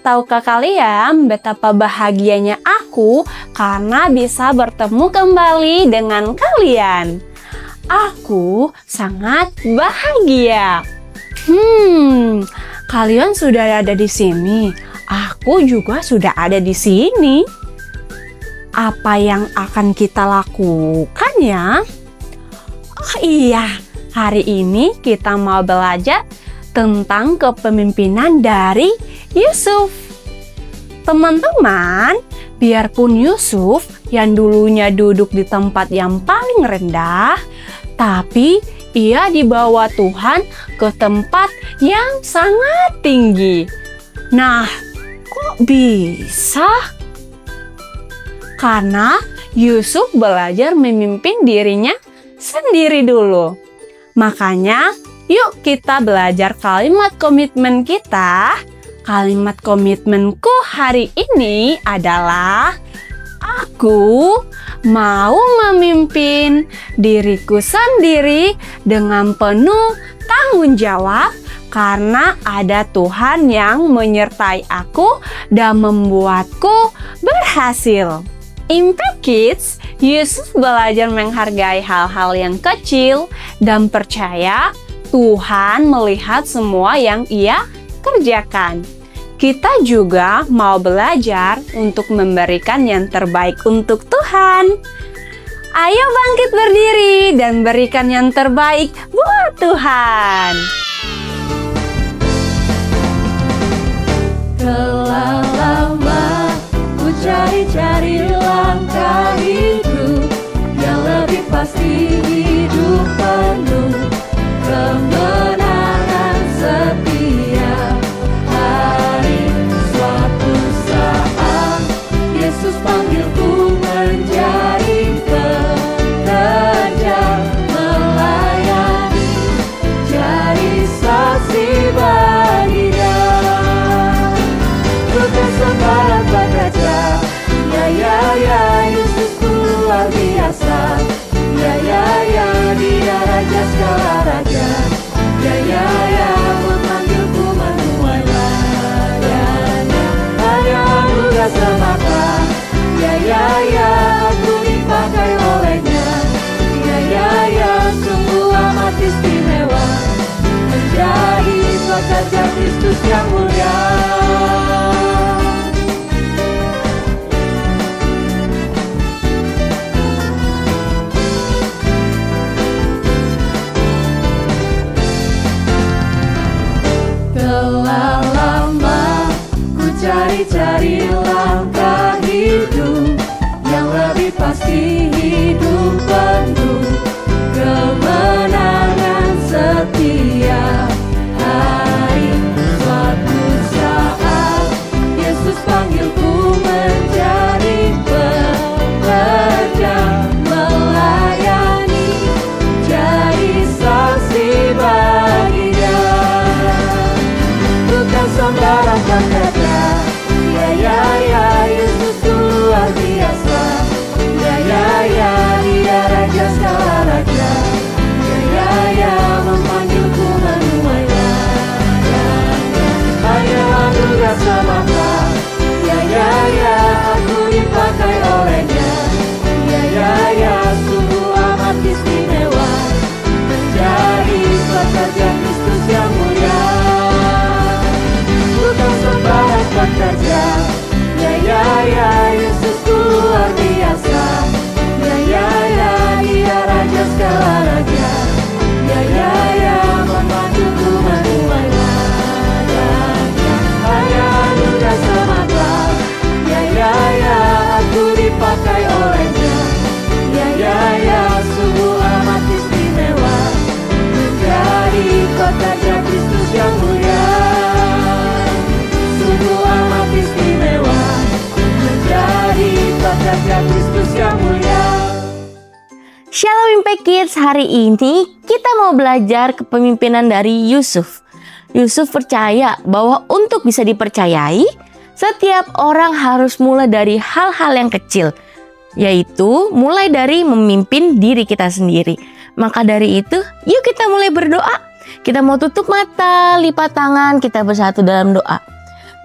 tahukah kalian betapa bahagianya aku karena bisa bertemu kembali dengan kalian? Aku sangat bahagia. Kalian sudah ada di sini. Aku juga sudah ada di sini. Apa yang akan kita lakukan ya? Oh iya, hari ini kita mau belajar tentang kepemimpinan dari Yusuf. Teman-teman, biarpun Yusuf yang dulunya duduk di tempat yang paling rendah, tapi ia dibawa Tuhan ke tempat yang sangat tinggi. Nah, kok bisa? Karena Yusuf belajar memimpin dirinya sendiri dulu. Makanya, yuk kita belajar kalimat komitmen kita. Kalimat komitmenku hari ini adalah aku mau memimpin diriku sendiri dengan penuh tanggung jawab karena ada Tuhan yang menyertai aku dan membuatku berhasil. Impact Kids, Yusuf belajar menghargai hal-hal yang kecil dan percaya Tuhan melihat semua yang ia kerjakan. Kita juga mau belajar untuk memberikan yang terbaik untuk Tuhan. Ayo bangkit berdiri dan berikan yang terbaik buat Tuhan. Telah lama ku cari-cari langkah hidup yang lebih pasti, hidup penuh kemenangan setiap hari. Suatu saat Yesus panggilku menjadi pekerja, melayani, jadi saksi bagi Dia. Bukan sembarang pekerja, ya, Yesusku luar biasa. Ya, Dia raja segala raja. Ya, memanggilku menuai ladangnya. Hanya anugerah semata. Ya, aku dipakai olehnya. Ya, sungguh amat istimewa menjadi pekerja Kristus yang mulia. Telah lama ku cari-cari langkah hidup yang lebih pasti, hidup penuh kemenangan setiap hari. Suatu saat Yesus panggilku menjadi pekerja, melayani, jadi saksi bagi Dia. Bukan sembarang pekerja, ya, Yesus luar biasa. Ya, Dia raja segala raja. Ya, memanggilku menuai ladangnya. Hanya anugerah semata. Ya, aku dipakai olehnya. Ya, sungguh amat istimewa menjadi pekerja Kristus yang mulia. Bukan sembarang pekerja, ya, Yesusku luar biasa. Ya, Dia raja segala raja. Ya, memanggilku menuai ladangnya. Hanya anugerah semata. Ya, aku dipakai olehnya. Ya, sungguh amat istimewa menjadi pekerja Kristus yang mulia. Sungguh amat istimewa menjadi pekerja Kristus yang mulia. Shalom Impact Kids, hari ini kita mau belajar kepemimpinan dari Yusuf. Yusuf percaya bahwa untuk bisa dipercayai, setiap orang harus mulai dari hal-hal yang kecil, yaitu mulai dari memimpin diri kita sendiri. Maka dari itu, yuk kita mulai berdoa. Kita mau tutup mata, lipat tangan, kita bersatu dalam doa.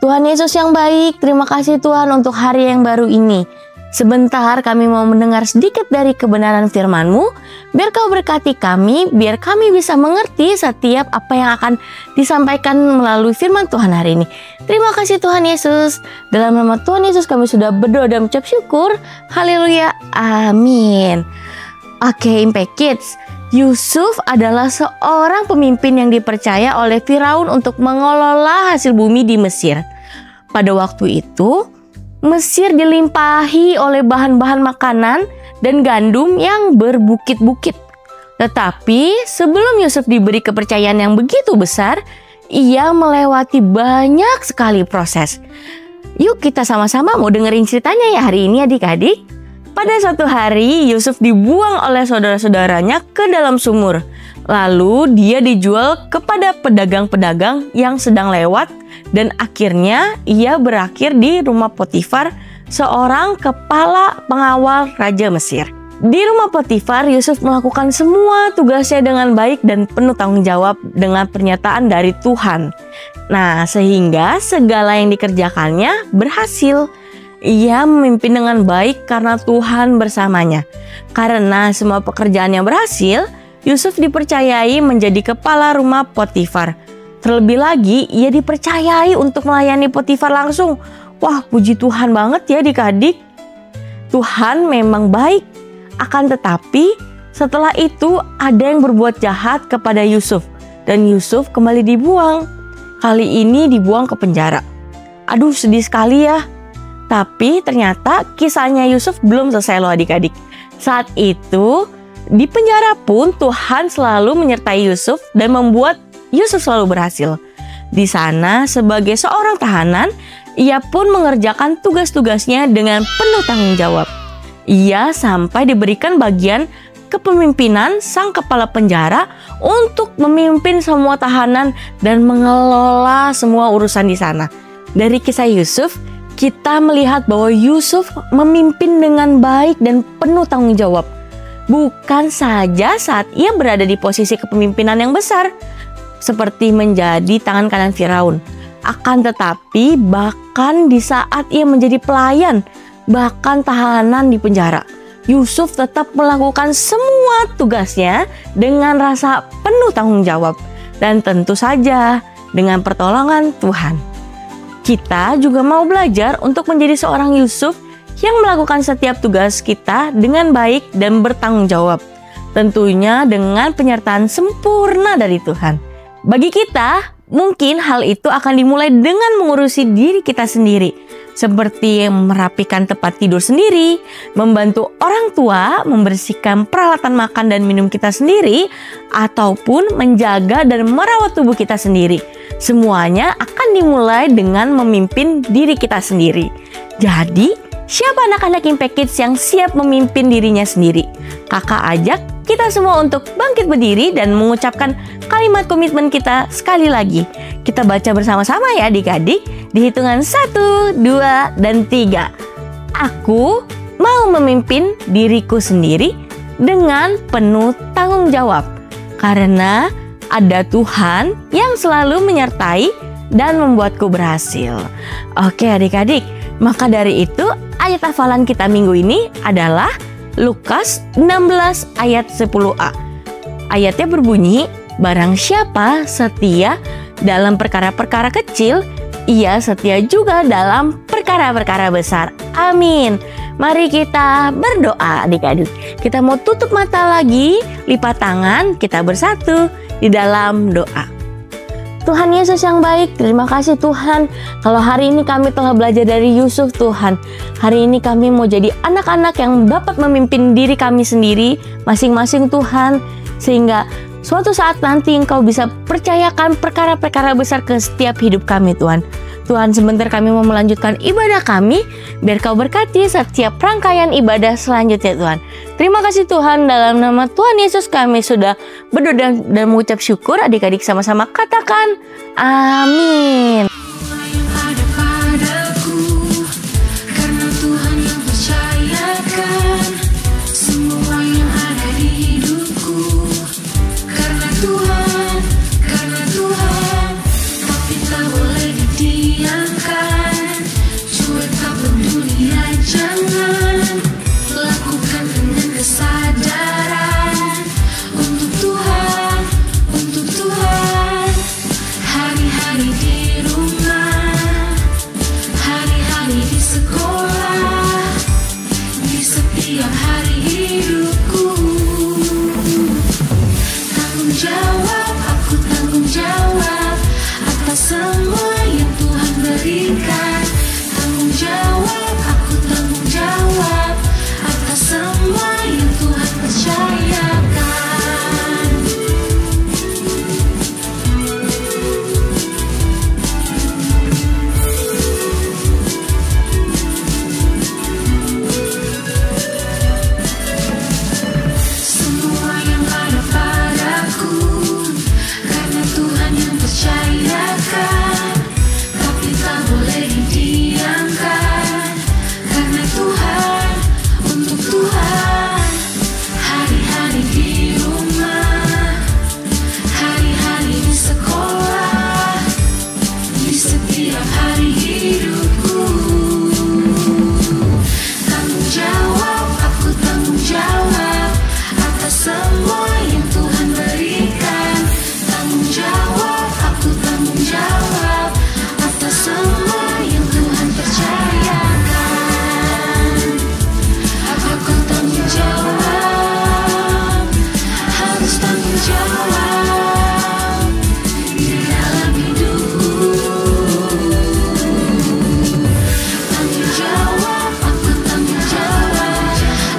Tuhan Yesus yang baik, terima kasih Tuhan untuk hari yang baru ini. Sebentar kami mau mendengar sedikit dari kebenaran firman-Mu, biar Kau berkati kami, biar kami bisa mengerti setiap apa yang akan disampaikan melalui firman Tuhan hari ini. Terima kasih Tuhan Yesus. Dalam nama Tuhan Yesus kami sudah berdoa dan mengucap syukur. Haleluya. Amin. Oke, Impact Kids. Yusuf adalah seorang pemimpin yang dipercaya oleh Firaun untuk mengelola hasil bumi di Mesir. Pada waktu itu, Mesir dilimpahi oleh bahan-bahan makanan dan gandum yang berbukit-bukit. Tetapi sebelum Yusuf diberi kepercayaan yang begitu besar, ia melewati banyak sekali proses. Yuk kita sama-sama mau dengerin ceritanya ya hari ini adik-adik. Pada suatu hari Yusuf dibuang oleh saudara-saudaranya ke dalam sumur. Lalu dia dijual kepada pedagang-pedagang yang sedang lewat dan akhirnya ia berakhir di rumah Potifar, seorang kepala pengawal Raja Mesir. Di rumah Potifar, Yusuf melakukan semua tugasnya dengan baik dan penuh tanggung jawab dengan pernyataan dari Tuhan. Nah, sehingga segala yang dikerjakannya berhasil. Ia memimpin dengan baik karena Tuhan bersamanya. Karena semua pekerjaannya berhasil, Yusuf dipercayai menjadi kepala rumah Potifar. Terlebih lagi, ia dipercayai untuk melayani Potifar langsung. Wah, puji Tuhan banget ya adik-adik. Tuhan memang baik. Akan tetapi, setelah itu ada yang berbuat jahat kepada Yusuf. Dan Yusuf kembali dibuang. Kali ini dibuang ke penjara. Aduh, sedih sekali ya. Tapi ternyata kisahnya Yusuf belum selesai loh adik-adik. Saat itu, di penjara pun Tuhan selalu menyertai Yusuf dan membuat Yusuf selalu berhasil. Di sana sebagai seorang tahanan, ia pun mengerjakan tugas-tugasnya dengan penuh tanggung jawab. Ia sampai diberikan bagian kepemimpinan sang kepala penjara untuk memimpin semua tahanan dan mengelola semua urusan di sana. Dari kisah Yusuf, kita melihat bahwa Yusuf memimpin dengan baik dan penuh tanggung jawab. Bukan saja saat ia berada di posisi kepemimpinan yang besar, seperti menjadi tangan kanan Firaun. Akan tetapi bahkan di saat ia menjadi pelayan, bahkan tahanan di penjara, Yusuf tetap melakukan semua tugasnya dengan rasa penuh tanggung jawab. Dan tentu saja dengan pertolongan Tuhan. Kita juga mau belajar untuk menjadi seorang Yusuf yang melakukan setiap tugas kita dengan baik dan bertanggung jawab. Tentunya dengan penyertaan sempurna dari Tuhan. Bagi kita, mungkin hal itu akan dimulai dengan mengurusi diri kita sendiri. Seperti merapikan tempat tidur sendiri, membantu orang tua membersihkan peralatan makan dan minum kita sendiri, ataupun menjaga dan merawat tubuh kita sendiri. Semuanya akan dimulai dengan memimpin diri kita sendiri. Jadi, siapa anak-anak Impact Kids yang siap memimpin dirinya sendiri? Kakak ajak kita semua untuk bangkit berdiri dan mengucapkan kalimat komitmen kita sekali lagi. Kita baca bersama-sama ya adik-adik. Di hitungan 1, 2, dan 3. Aku mau memimpin diriku sendiri dengan penuh tanggung jawab. Karena ada Tuhan yang selalu menyertai dan membuatku berhasil. Oke adik-adik, maka dari itu ayat hafalan kita minggu ini adalah Lukas 16 ayat 10a. Ayatnya berbunyi, barang siapa setia dalam perkara-perkara kecil, ia setia juga dalam perkara-perkara besar. Amin. Mari kita berdoa adik-adik. Kita mau tutup mata lagi, lipat tangan, kita bersatu di dalam doa. Tuhan Yesus yang baik, terima kasih Tuhan. Kalau hari ini kami telah belajar dari Yusuf Tuhan. Hari ini kami mau jadi anak-anak yang dapat memimpin diri kami sendiri, masing-masing Tuhan. Sehingga suatu saat nanti Engkau bisa percayakan perkara-perkara besar ke setiap hidup kami Tuhan. Tuhan, sebentar kami mau melanjutkan ibadah kami, biar Kau berkati setiap rangkaian ibadah selanjutnya Tuhan. Terima kasih Tuhan, dalam nama Tuhan Yesus kami sudah berdoa dan mengucap syukur. Adik-adik sama-sama katakan amin. Yang setiap hari hidupku. Tanggung jawab, aku tanggung jawab atas semua yang Tuhan berikan. Tanggung jawab, aku tanggung jawab atas semua yang Tuhan percayakan. Semua yang ada padaku karena Tuhan yang percayakan, tapi tak boleh didiamkan karena Tuhan, untuk Tuhan. Hari-hari di rumah, hari-hari di sekolah, di setiap hari hidupku. Tanggung jawab, aku tanggung jawab atas semua yang Tuhan berikan. Tanggung jawab, aku tanggung jawab atas semua yang Tuhan percayakan. Aku tanggung jawab, harus tanggung jawab di dalam hidupku. Tanggung jawab, aku tanggung jawab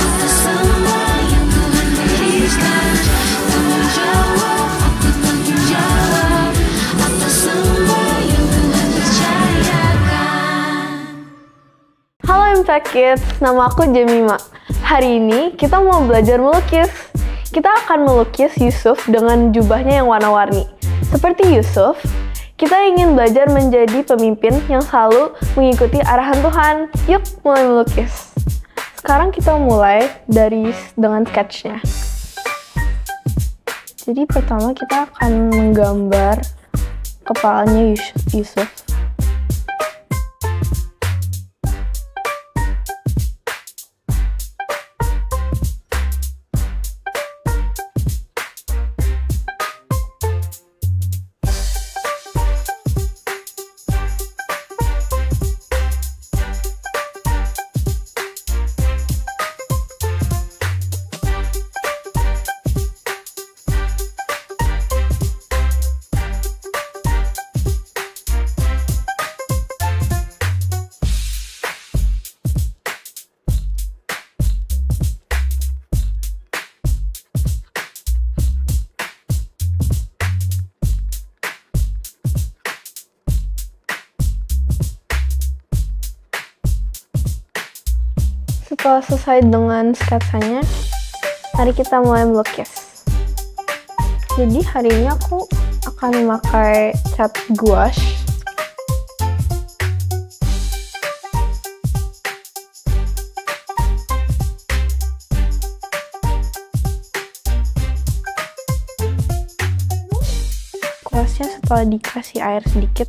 atas semua yang Tuhan berikan. Tanggung jawab, aku tanggung jawab atas semua yang Tuhan percayakan. Halo Impact Kids, nama aku Jemima. Hari ini kita mau belajar melukis. Kita akan melukis Yusuf dengan jubahnya yang warna-warni. Seperti Yusuf, kita ingin belajar menjadi pemimpin yang selalu mengikuti arahan Tuhan. Yuk mulai melukis. Sekarang kita mulai dengan sketchnya. Jadi pertama kita akan menggambar kepalanya Yusuf. Setelah selesai dengan sketsanya, mari kita mulai melukis. Jadi hari ini aku akan memakai cat gouache. Gouache-nya setelah dikasih air sedikit,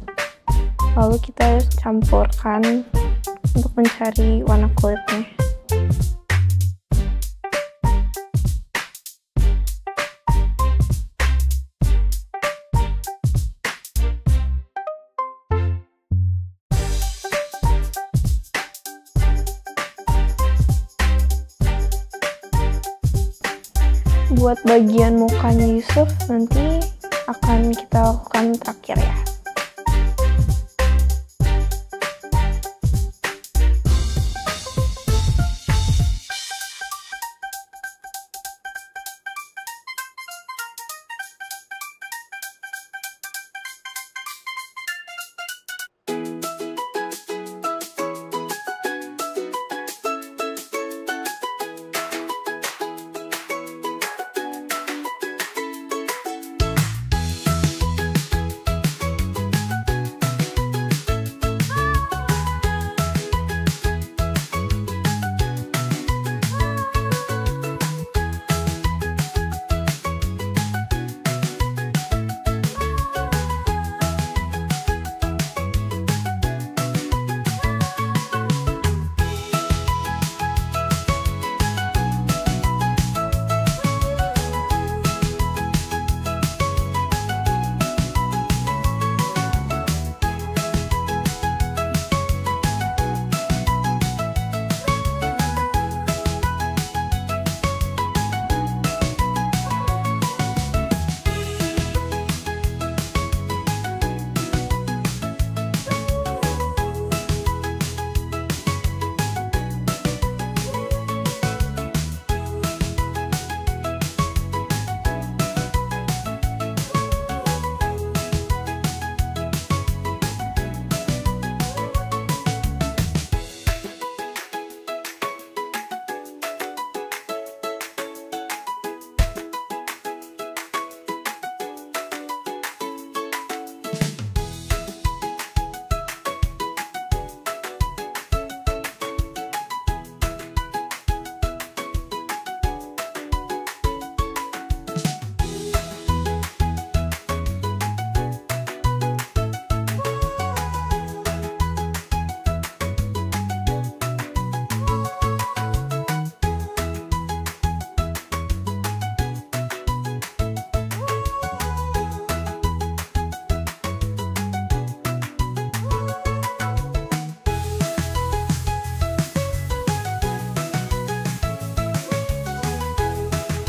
lalu kita campurkan untuk mencari warna kulitnya. Buat bagian mukanya Yusuf nanti akan kita lakukan terakhir ya.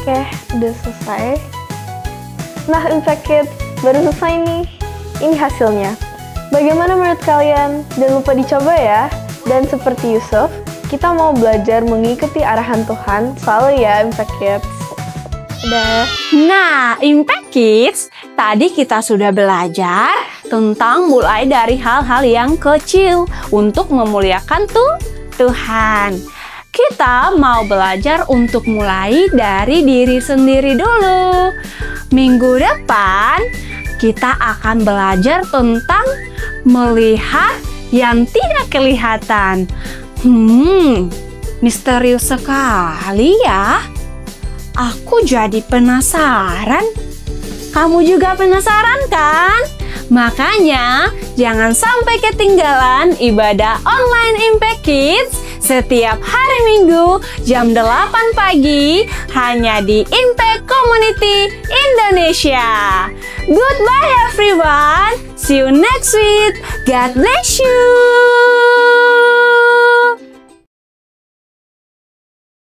Oke, udah selesai. Nah, Impact Kids, baru selesai nih. Ini hasilnya. Bagaimana menurut kalian? Jangan lupa dicoba ya. Dan seperti Yusuf, kita mau belajar mengikuti arahan Tuhan. Selalu ya, Impact Kids. Udah. Nah, Impact Kids, tadi kita sudah belajar tentang mulai dari hal-hal yang kecil untuk memuliakan Tuhan. Kita mau belajar untuk mulai dari diri sendiri dulu. Minggu depan, kita akan belajar tentang melihat yang tidak kelihatan. Misterius sekali ya. Aku jadi penasaran. Kamu juga penasaran kan? Makanya jangan sampai ketinggalan ibadah online Impact Kids setiap hari Minggu jam 8 pagi hanya di Impact Community Indonesia. Goodbye everyone. See you next week. God bless you.